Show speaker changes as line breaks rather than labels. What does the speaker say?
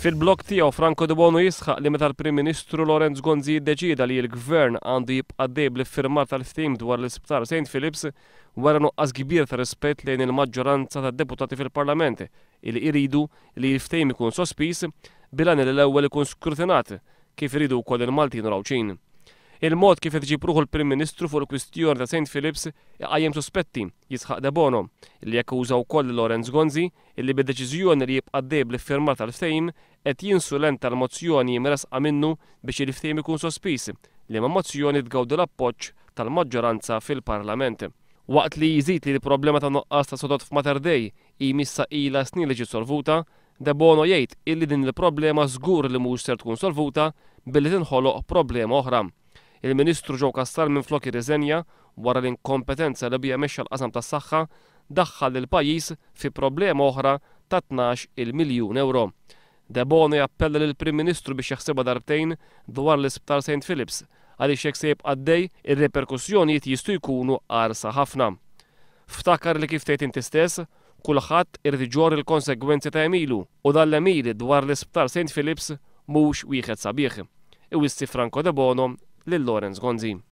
Fil-blog tiegħu Franco De Bono jisħaq li meta l-Prim Ministru Lorenz Gonzi jiddeċida li l-Gvern għandu jibqa' dejjem bl-iffirmar tal-ftehim dwar l-Isptar St. Philips wara nuqqas kbir ta' rispett lejn il-maġġoranza tad-deputati fil-Parlament li jridu li l-ftehim ikun sospiż bil-għan li l-ewwel ikun skrutinat kif iridu wkoll il-Maltin u l-Awċin. Il-mod kif qed iġib ruħu l-Prim Ministru fuq il-kwistjoni ta' St. Philips iqajjem suspetti, jisħaq De Bono, li jakkuża wkoll Lorenz Gonzi illi bid-deċiżjoni li jibqa' dejjem bl-iffirmar tal-ftehim qed jinsulenta l-mozzjoni mresqa minnu biex il-ftehim ikun sospiż li ma' mozzjoni tgawdi l-appoġġ tal-maġġoranza fil-Parlament. Waqt li jżid li l-problema ta' nuqqas ta' sodod f'Mater Dei missa ilha snin li ġiet solvuta, De Bono jgħid illi din il-problema żgur li mhux ser tkun solvuta billi tinħoloq problema oħra. Il-Ministru Joe Castal minflok irriżenja wara l-inkompetenza li bija mexxa l-qasam tas-saħħa daħħal il-pajjiż fi problema oħra ta' 12 miljun euro. De Bono jappella lill-Prim Ministru biex jaħsibha darbtejn dwar l-Isptar St. Philips għaliex jekk se jibqa' għaddej ir-reperkussjonijiet jistgħu jkunu qarsa ħafna. Ftakar li kif tgħid inti stess, kulħadd irid iġorr il-konsegwenzi ta' emilu u dan l-emili dwar l-Isptar St. Philips mhux wieħed sabiħ. Iwissi Franco De Bono lil Lorenz Gonzi.